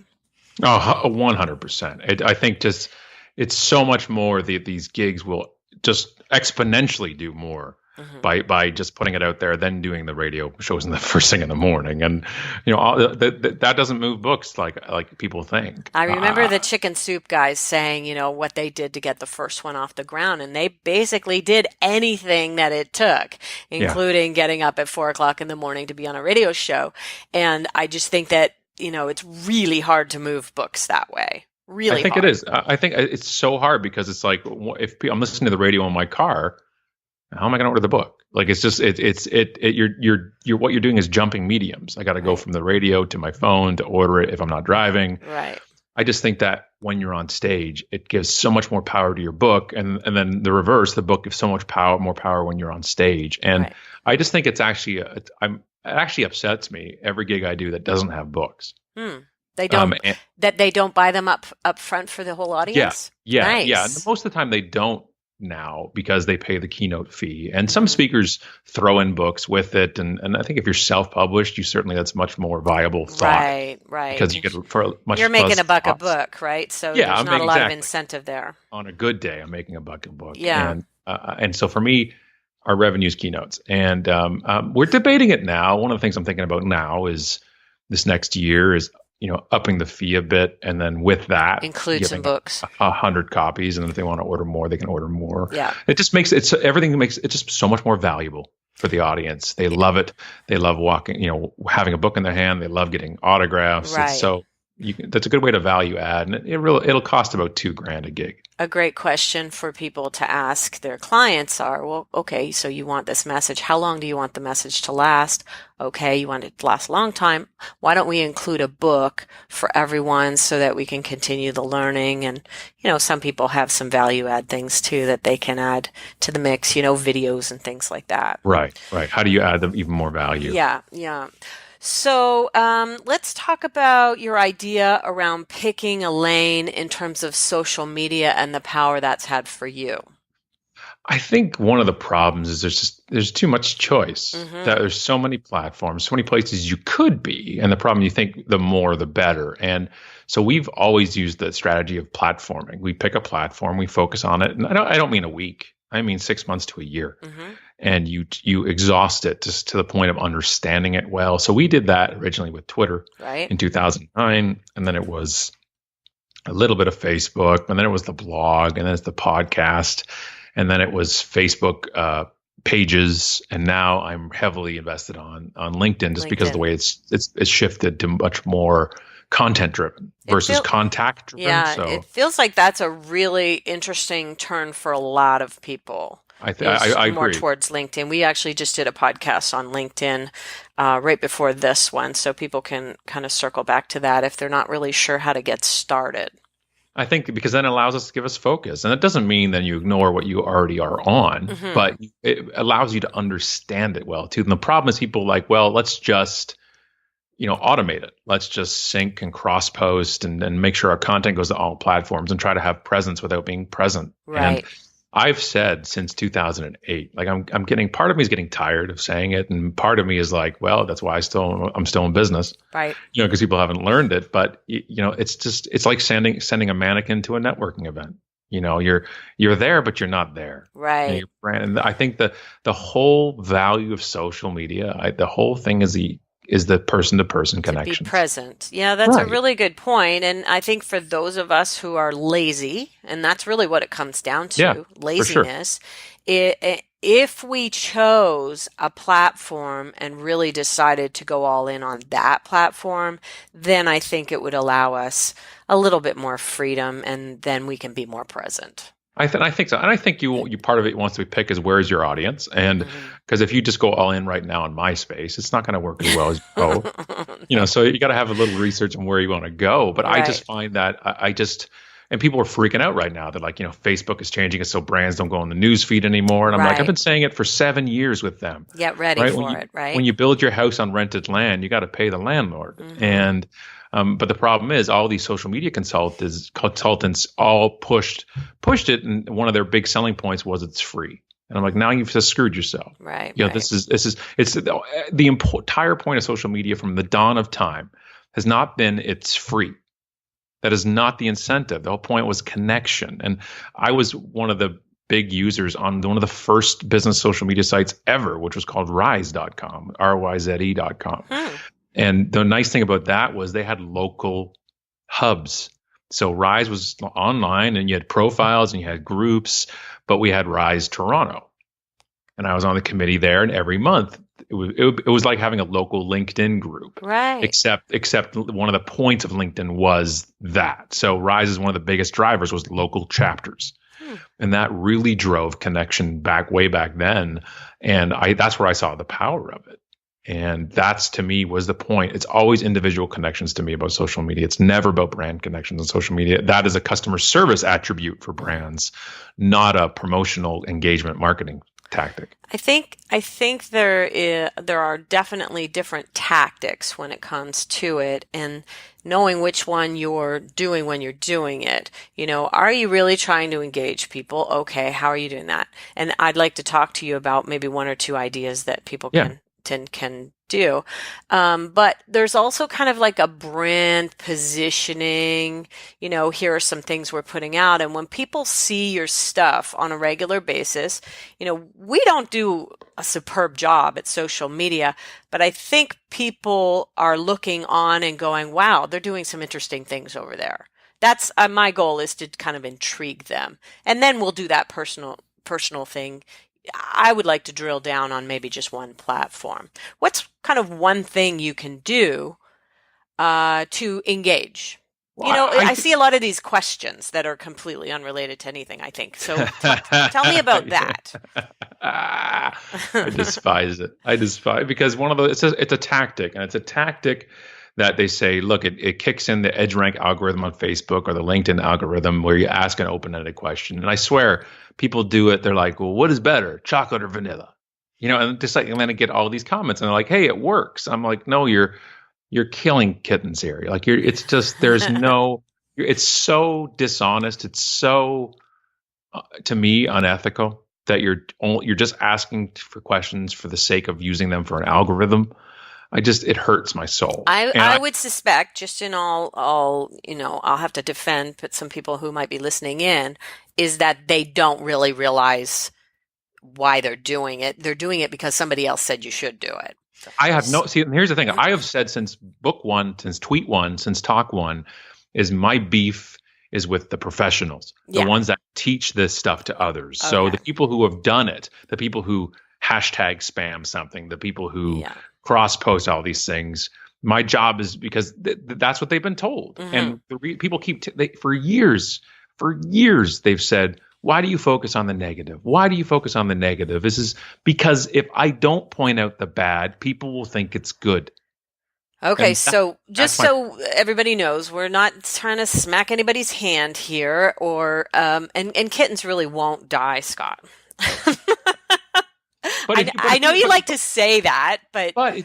Speaker 2: Oh, 100%. I think it's so much more that these gigs will just exponentially do more by just putting it out there, then doing the radio shows in the first thing in the morning. And, that doesn't move books like people think.
Speaker 1: I remember the Chicken Soup guys saying, what they did to get the first one off the ground. And they basically did anything that it took, including getting up at 4:00 in the morning to be on a radio show. And I just think that, it's really hard to move books that way. Really,
Speaker 2: I think
Speaker 1: hard.
Speaker 2: it is. I think it's so hard because it's like if I'm listening to the radio in my car, how am I going to order the book? Like it's just you're what you're doing is jumping mediums. I got to go from the radio to my phone to order it if I'm not driving.
Speaker 1: Right.
Speaker 2: I just think that when you're on stage, it gives so much more power to your book, and then the reverse, the book gives so much more power when you're on stage. And I just think it's actually it actually upsets me every gig I do that doesn't have books.
Speaker 1: They don't that they don't buy them up front for the whole audience.
Speaker 2: Yeah.
Speaker 1: Nice.
Speaker 2: And most of the time they don't now because they pay the keynote fee. And some speakers throw in books with it. And I think if you're self-published, that's much more viable thought.
Speaker 1: Right.
Speaker 2: Because you get for much.
Speaker 1: You're making $1 a book, right? So there's not a lot of incentive there.
Speaker 2: On a good day, I'm making $1 a book.
Speaker 1: Yeah.
Speaker 2: And so for me, our revenue is keynotes, and we're debating it now. One of the things I'm thinking about now is this next year is upping the fee a bit, and then with that
Speaker 1: include some books,
Speaker 2: 100 copies, and if they want to order more, they can order more.
Speaker 1: Yeah,
Speaker 2: it just makes everything makes it just so much more valuable for the audience. They love it. They love having a book in their hand. They love getting autographs.
Speaker 1: Right.
Speaker 2: So that's a good way to value add, and it'll cost about $2,000 a gig.
Speaker 1: A great question for people to ask their clients are, well, okay, so you want this message. How long do you want the message to last? Okay, you want it to last a long time. Why don't we include a book for everyone so that we can continue the learning? And, some people have some value add things too that they can add to the mix, videos and things like that.
Speaker 2: Right. How do you add them even more value?
Speaker 1: Yeah. So let's talk about your idea around picking a lane in terms of social media and the power that's had for you.
Speaker 2: I think one of the problems is there's too much choice. That there's so many platforms, so many places you could be, and the problem you think the more the better. And so we've always used the strategy of platforming. We pick a platform, we focus on it, and I don't mean a week. I mean 6 months to a year. And you exhaust it just to the point of understanding it well. So we did that originally with Twitter in 2009, and then it was a little bit of Facebook, and then it was the blog, and then it's the podcast, and then it was Facebook pages, and now I'm heavily invested on LinkedIn just because of the way it's shifted to much more content driven versus contact driven.
Speaker 1: Yeah,
Speaker 2: So
Speaker 1: it feels like that's a really interesting turn for a lot of people.
Speaker 2: I
Speaker 1: More
Speaker 2: agree.
Speaker 1: towards LinkedIn. We actually just did a podcast on LinkedIn right before this one, so people can kind of circle back to that if they're not really sure how to get started.
Speaker 2: I think because then it allows us to give us focus. And it doesn't mean then you ignore what you already are on,
Speaker 1: Hmm.
Speaker 2: but it allows you to understand it well too. And the problem is people like, well, let's just, automate it. Let's just sync and cross post and make sure our content goes to all platforms and try to have presence without being present. And
Speaker 1: Right.
Speaker 2: I've said since 2008, like I'm getting, part of me is getting tired of saying it. And part of me is like, well, that's why I'm still in business,
Speaker 1: Right.
Speaker 2: because people haven't learned it. But it's like sending a mannequin to a networking event. You're there, but you're not there.
Speaker 1: Right.
Speaker 2: Your brand. And I think the whole value of social media, the whole thing is the person to person
Speaker 1: To be
Speaker 2: connections.
Speaker 1: present. Yeah, that's a
Speaker 2: Right.
Speaker 1: really good point. And I think for those of us who are lazy, and that's really what it comes down
Speaker 2: Yeah,
Speaker 1: to,
Speaker 2: for sure.
Speaker 1: laziness, if we chose a platform and really decided to go all in on that platform, then I think it would allow us a little bit more freedom and then we can be more present.
Speaker 2: I think so, and I think you part of it wants to be pick is where's your audience, and
Speaker 1: Hmm.
Speaker 2: because if you just go all in right now on MySpace, it's not going to work as well as you hope. So you got to have a little research on where you want to go. But I
Speaker 1: Right.
Speaker 2: just find that and people are freaking out right now. They're like, Facebook is changing it so brands don't go on the news feed anymore. And I'm like, I've
Speaker 1: Right.
Speaker 2: been saying it for 7 years with them,
Speaker 1: Get ready
Speaker 2: right?
Speaker 1: for it,
Speaker 2: When
Speaker 1: right?
Speaker 2: you build your house on rented land, you got to pay the landlord.
Speaker 1: Hmm.
Speaker 2: And but the problem is all these social media consultants all pushed it, and one of their big selling points was it's free. And I'm like, now you've just screwed yourself.
Speaker 1: Right, right.
Speaker 2: It's the entire point of social media from the dawn of time has not been it's free. That is not the incentive. The whole point was connection. And I was one of the big users on one of the first business social media sites ever, which was called Rise.com, RYZE.com.
Speaker 1: Hmm.
Speaker 2: And the nice thing about that was they had local hubs. So Rise was online and you had profiles and you had groups, but we had Rise Toronto. And I was on the committee there, and every month it was like having a local LinkedIn group,
Speaker 1: Right.
Speaker 2: except one of the points of LinkedIn was that. So Rise is one of the biggest drivers was local chapters,
Speaker 1: Hmm.
Speaker 2: and that really drove connection way back then. And that's where I saw the power of it. And that's to me was the point. It's always individual connections to me about social media. It's never about brand connections on social media. That is a customer service attribute for brands, not a promotional engagement marketing tactic.
Speaker 1: I think there are definitely different tactics when it comes to it, and knowing which one you're doing when you're doing it. Are you really trying to engage people? Okay, how are you doing that? And I'd like to talk to you about maybe one or two ideas that people
Speaker 2: Yeah.
Speaker 1: can do. But there's also kind of like a brand positioning, here are some things we're putting out. And when people see your stuff on a regular basis, we don't do a superb job at social media, but I think people are looking on and going, wow, they're doing some interesting things over there. That's my goal is to kind of intrigue them. And then we'll do that personal thing. I would like to drill down on maybe just one platform. What's kind of one thing you can do to engage?
Speaker 2: Well, I
Speaker 1: I see a lot of these questions that are completely unrelated to anything, I think. So tell me about that.
Speaker 2: I despise it. I despise because one of the it's a tactic, and it's a tactic that they say, look, it kicks in the EdgeRank algorithm on Facebook or the LinkedIn algorithm where you ask an open-ended question. And I swear, people do it. They're like, well, what is better, chocolate or vanilla? And just like, and then I get all these comments, and they're like, hey, it works. I'm like, no, you're killing kittens here. Like it's just it's so dishonest. It's so to me unethical that you're just asking for questions for the sake of using them for an algorithm. It hurts my soul.
Speaker 1: I would suspect, just in all, I'll have to defend but some people who might be listening in, is that they don't really realize why they're doing it. They're doing it because somebody else said you should do it.
Speaker 2: I have no see. And here's the thing: I have said since book one, since tweet one, since talk one, is my beef is with the professionals, the
Speaker 1: Yeah.
Speaker 2: ones that teach this stuff to others. So the
Speaker 1: Okay.
Speaker 2: people who have done it, the people who hashtag spam something, the people who
Speaker 1: Yeah.
Speaker 2: cross post all these things, My job is because that's what they've been told.
Speaker 1: Hmm.
Speaker 2: And people for years, they've said, why do you focus on the negative? Why do you focus on the negative? This is because if I don't point out the bad, people will think it's good.
Speaker 1: Okay,
Speaker 2: And
Speaker 1: so just
Speaker 2: that's my,
Speaker 1: so everybody knows, we're not trying to smack anybody's hand here, or and kittens really won't die, Scott.
Speaker 2: but if you,
Speaker 1: I know you like to say that, but
Speaker 2: but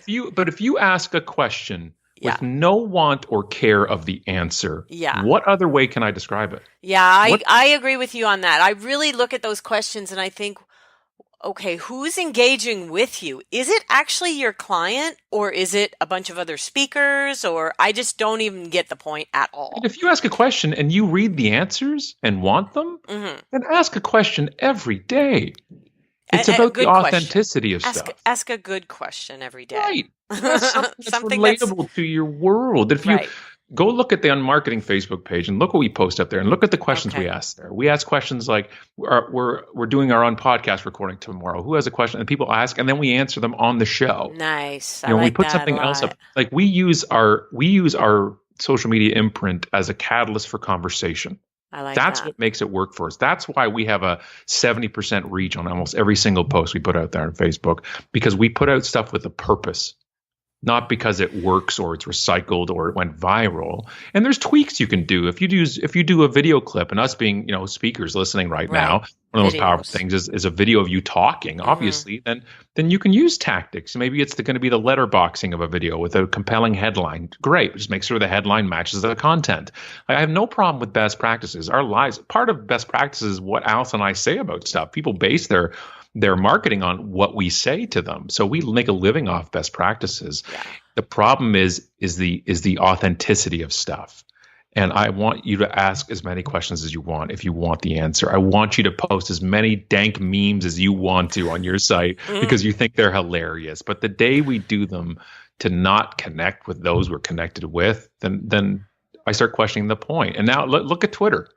Speaker 2: if you ask a question
Speaker 1: yeah,
Speaker 2: with no want or care of the answer,
Speaker 1: yeah.
Speaker 2: what other way can I describe it?
Speaker 1: Yeah,
Speaker 2: What
Speaker 1: I agree with you on that. I really look at those questions and I think, okay, who's engaging with you? Is it actually your client or is it a bunch of other speakers? Or I just don't even get the point at
Speaker 2: And
Speaker 1: all.
Speaker 2: if you ask a question and you read the answers and want them,
Speaker 1: Hmm.
Speaker 2: then ask a question every day. It's
Speaker 1: A
Speaker 2: about the
Speaker 1: good question.
Speaker 2: authenticity of stuff.
Speaker 1: Ask a good question every day.
Speaker 2: Right. Ask something that's
Speaker 1: Something that's
Speaker 2: relatable to your world. If you
Speaker 1: right.
Speaker 2: go look at the Unmarketing Facebook page and look what we post up there and look at the questions we
Speaker 1: Okay.
Speaker 2: ask there. We ask questions like, we're doing our own podcast recording tomorrow. Who has a question? And people ask, and then we answer them on the show.
Speaker 1: Nice. I
Speaker 2: You know, we
Speaker 1: like
Speaker 2: put
Speaker 1: that a
Speaker 2: something else up.
Speaker 1: lot.
Speaker 2: Like we use our social media imprint as a catalyst for conversation.
Speaker 1: I like
Speaker 2: That's
Speaker 1: that.
Speaker 2: what makes it work for us. That's why we have a 70% reach on almost every single post we put out there on Facebook, because we put out stuff with a purpose, not because it works or it's recycled or it went viral. And there's tweaks you can do. If you do a video clip, and us being, speakers listening right now,
Speaker 1: Right.
Speaker 2: one of the most powerful
Speaker 1: Videos.
Speaker 2: things is a video of you talking,
Speaker 1: Hmm.
Speaker 2: obviously, then you can use tactics. Maybe it's going to be the letterboxing of a video with a compelling headline. Great. Just make sure the headline matches the content. I have no problem with best practices. Our lives, part of best practices is what Alice and I say about stuff. People base their marketing on what we say to them. So we make a living off best practices.
Speaker 1: Yeah.
Speaker 2: The problem is the authenticity of stuff. And I want you to ask as many questions as you want if you want the answer. I want you to post as many dank memes as you want to on your site
Speaker 1: Hmm.
Speaker 2: because you think they're hilarious. But the day we do them to not connect with those we're connected with, then I start questioning the point. And now look at Twitter.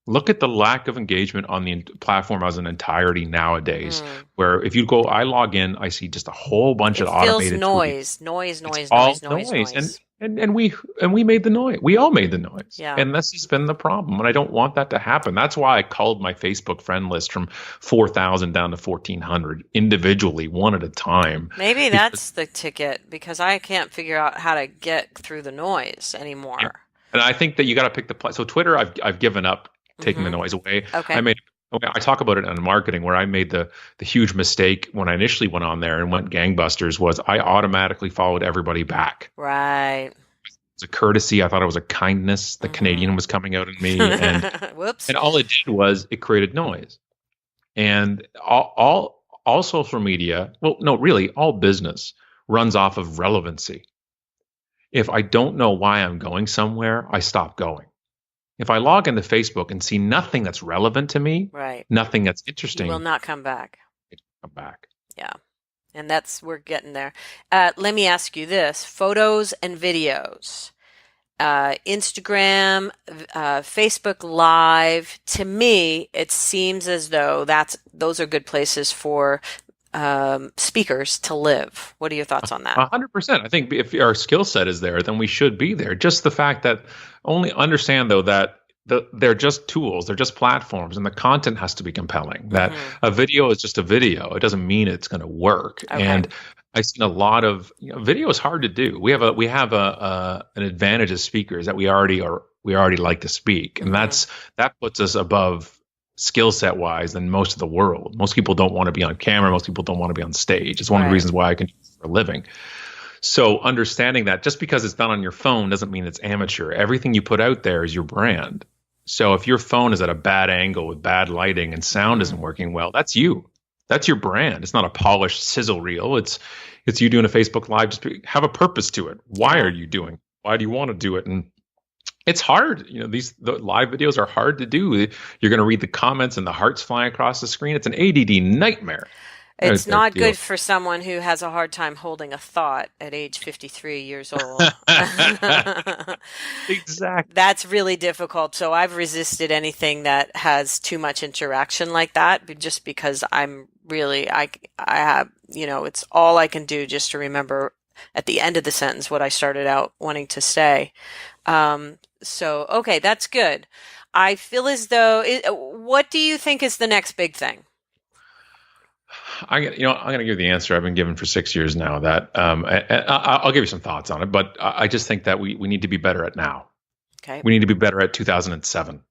Speaker 2: Look at the lack of engagement on the platform as an entirety nowadays,
Speaker 1: Mm.
Speaker 2: where if you go, I log in, I see just a whole bunch of
Speaker 1: It feels
Speaker 2: automated tweets.
Speaker 1: noise, noise,
Speaker 2: It's
Speaker 1: noise,
Speaker 2: all
Speaker 1: noise, noise,
Speaker 2: noise. And
Speaker 1: noise.
Speaker 2: and and we and we made the noise. We all made the noise.
Speaker 1: Yeah.
Speaker 2: And this has been the problem. And I don't want that to happen. That's why I culled my Facebook friend list from 4,000 down to 1,400 individually, one at a time.
Speaker 1: Maybe
Speaker 2: Because
Speaker 1: that's the ticket because I can't figure out how to get through the noise
Speaker 2: yeah.
Speaker 1: anymore.
Speaker 2: And I think that you got to pick the place. So Twitter, I've given up taking the
Speaker 1: Hmm.
Speaker 2: noise away. I
Speaker 1: Okay.
Speaker 2: made I talk about it in marketing where I made the huge mistake when I initially went on there and went gangbusters was I automatically followed everybody back.
Speaker 1: Right.
Speaker 2: It was a courtesy. I thought it was a kindness. The
Speaker 1: Hmm.
Speaker 2: Canadian was coming out in me, and
Speaker 1: Whoops.
Speaker 2: and all it did was it created noise. And all social media, well, no, really, all business runs off of relevancy. If I don't know why I'm going somewhere, I stop going. If I log into Facebook and see nothing that's relevant to me,
Speaker 1: Right.
Speaker 2: nothing that's
Speaker 1: You will
Speaker 2: interesting,
Speaker 1: not come back.
Speaker 2: I come back.
Speaker 1: Yeah. And we're getting there. Let me ask you this, photos and videos. Instagram, Facebook Live. To me, it seems as though those are good places for speakers to live. What are your thoughts on that?
Speaker 2: 100%. I think if our skill set is there, then we should be there. Just the fact that only understand though that they're just tools, they're just platforms, and the content has to be compelling. That
Speaker 1: Hmm.
Speaker 2: a video is just a video. It doesn't mean it's going to work.
Speaker 1: Okay.
Speaker 2: And I've seen a lot of video is hard to do. We have an advantage as speakers that we already like to speak, and
Speaker 1: Hmm.
Speaker 2: that puts us above skill set wise than most of the world. Most people don't want to be on camera. Most people don't want to be on stage. It's one of the
Speaker 1: Right.
Speaker 2: reasons why I can do this for a living. So understanding that just because it's done on your phone doesn't mean it's amateur. Everything you put out there is your brand. So if your phone is at a bad angle with bad lighting and sound isn't
Speaker 1: Hmm.
Speaker 2: working well, that's you. That's your brand. It's not a polished sizzle reel. It's you doing a Facebook Live. Have a purpose to it. Why
Speaker 1: Yeah.
Speaker 2: are you doing? Why do you want to do it? And it's hard. The live videos are hard to do. You're going to read the comments and the hearts flying across the screen. It's an ADD nightmare.
Speaker 1: It's
Speaker 2: I
Speaker 1: not
Speaker 2: feel.
Speaker 1: good for someone who has a hard time holding a thought at age 53 years old.
Speaker 2: Exactly.
Speaker 1: That's really difficult. So I've resisted anything that has too much interaction like that, just because I'm really, I have, it's all I can do just to remember at the end of the sentence what I started out wanting to say. Okay, that's good. I feel as though, what do you think is the next big thing?
Speaker 2: I'm going to give the answer I've been given for 6 years now. That I'll give you some thoughts on it, but I just think that we need to be better at now.
Speaker 1: Okay.
Speaker 2: We need to be better at 2007.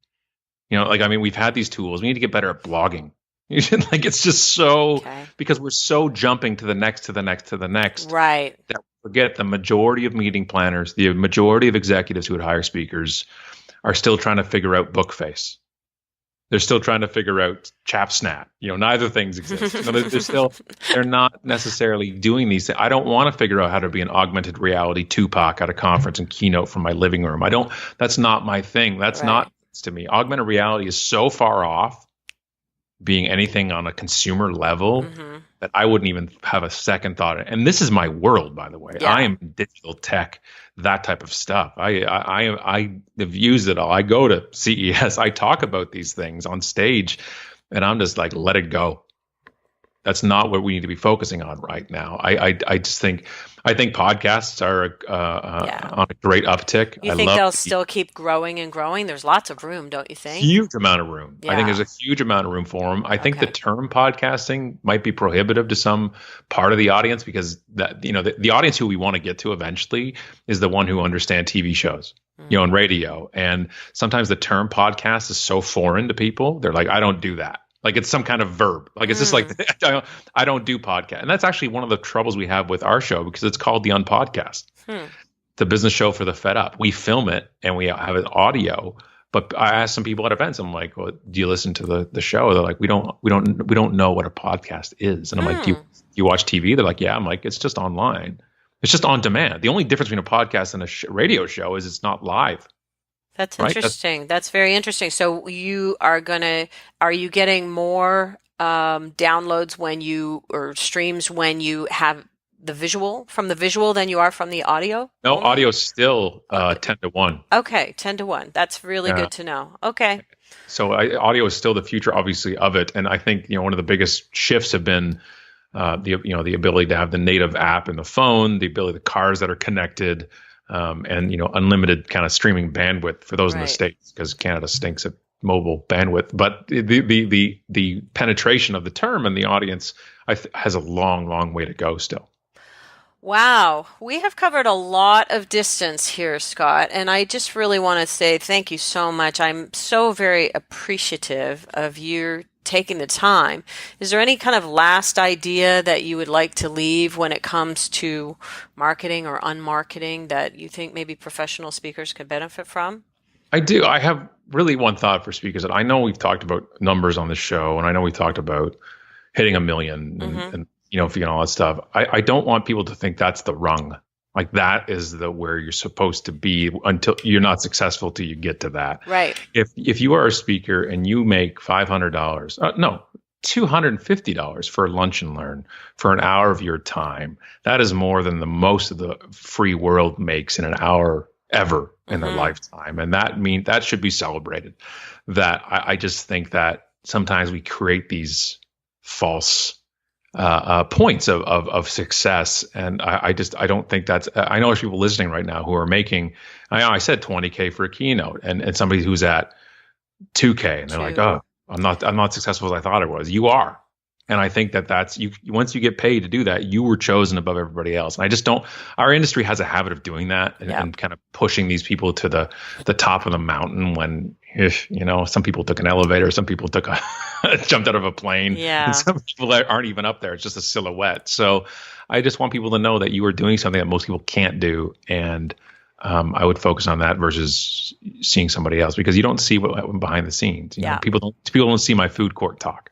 Speaker 2: We've had these tools. We need to get better at blogging. It's just so because we're so jumping to the next, to the next, to the next.
Speaker 1: Right.
Speaker 2: That we forget the majority of meeting planners, the majority of executives who would hire speakers are still trying to figure out book face. They're still trying to figure out chap snap. Neither things exist. They're not necessarily doing these things. I don't want to figure out how to be an augmented reality Tupac at a conference and keynote from my living room. That's not my thing. That's not to me. Augmented reality is so far off being anything on a consumer level that I wouldn't even have a second thought. And this is my world, by the way. Yeah. I am digital tech, that type of stuff. I have used it all. I go to CES. I talk about these things on stage, and I'm just like, let it go. That's not what we need to be focusing on right now. I think podcasts are on a great uptick.
Speaker 1: You think they'll still keep growing and growing? There's lots of room, don't you think?
Speaker 2: Huge amount of room. Yeah. I think there's a huge amount of room for them. I think the term podcasting might be prohibitive to some part of the audience because the audience who we want to get to eventually is the one who understands TV shows, and radio. And sometimes the term podcast is so foreign to people. They're like, I don't do that. Like it's some kind of verb. Like it's just like I don't do podcast, and that's actually one of the troubles we have with our show because it's called the Unpodcast. It's a business show for the fed up. We film it and we have it audio. But I asked some people at events. I'm like, "Well, do you listen to the show?" They're like, "We don't know what a podcast is." And I'm like, "Do you watch TV?" They're like, "Yeah." I'm like, "It's just online. It's just on demand. The only difference between a podcast and a radio show is it's not live."
Speaker 1: That's interesting. That's very interesting. So are you getting more downloads or streams when you have the visual than you are from the audio?
Speaker 2: No, audio is still 10-1.
Speaker 1: Okay, 10-1. That's really good to know. Okay.
Speaker 2: So audio is still the future, obviously, of it. And I think, one of the biggest shifts have been the ability to have the native app in the phone, the ability the cars that are connected, and unlimited kind of streaming bandwidth for those in the States because Canada stinks at mobile bandwidth. But the penetration of the term and the audience has a long way to go still.
Speaker 1: Wow, we have covered a lot of distance here, Scott, and I just really want to say thank you so much. I'm so very appreciative of you taking the time. Is there any kind of last idea that you would like to leave when it comes to marketing or unmarketing that you think maybe professional speakers could benefit from?
Speaker 2: I do. I have really one thought for speakers. And I know we've talked about numbers on the show, and I know we talked about hitting 1 million and all that stuff. I don't want people to think that's the rung. Like that is where you're supposed to be until you're not successful till you get to that.
Speaker 1: Right.
Speaker 2: If you are a speaker and you make $250 for lunch and learn for an hour of your time, that is more than the most of the free world makes in an hour ever in their lifetime. And that should be celebrated. That I just think that sometimes we create these false points of success. And I don't think I know there's people listening right now who are making, I said 20K for a keynote and somebody who's at 2K and they're like, oh, I'm not successful as I thought I was. You are. And I think that's you. Once you get paid to do that, you were chosen above everybody else. And I just don't. Our industry has a habit of doing that and kind of pushing these people to the top of the mountain. When some people took an elevator, some people jumped out of a plane, and some people aren't even up there. It's just a silhouette. So I just want people to know that you are doing something that most people can't do, and I would focus on that versus seeing somebody else because you don't see what went behind the scenes. People don't see my food court talk.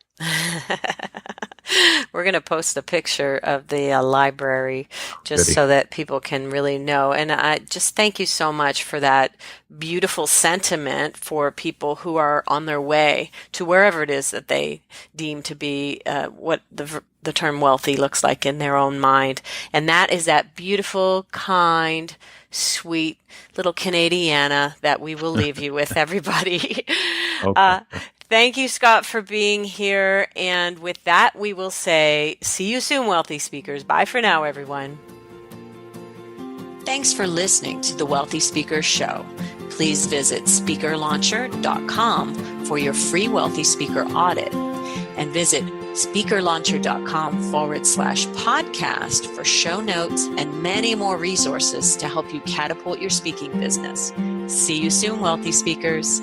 Speaker 1: We're going to post a picture of the library just so that people can really know. And I just thank you so much for that beautiful sentiment for people who are on their way to wherever it is that they deem to be what the term wealthy looks like in their own mind. And that is that beautiful, kind, sweet little Canadiana that we will leave you with, everybody. Okay. Thank you, Scott, for being here. And with that, we will say, see you soon, wealthy speakers. Bye for now, everyone. Thanks for listening to the Wealthy Speaker Show. Please visit speakerlauncher.com for your free Wealthy Speaker audit and visit speakerlauncher.com/podcast for show notes and many more resources to help you catapult your speaking business. See you soon, Wealthy Speakers.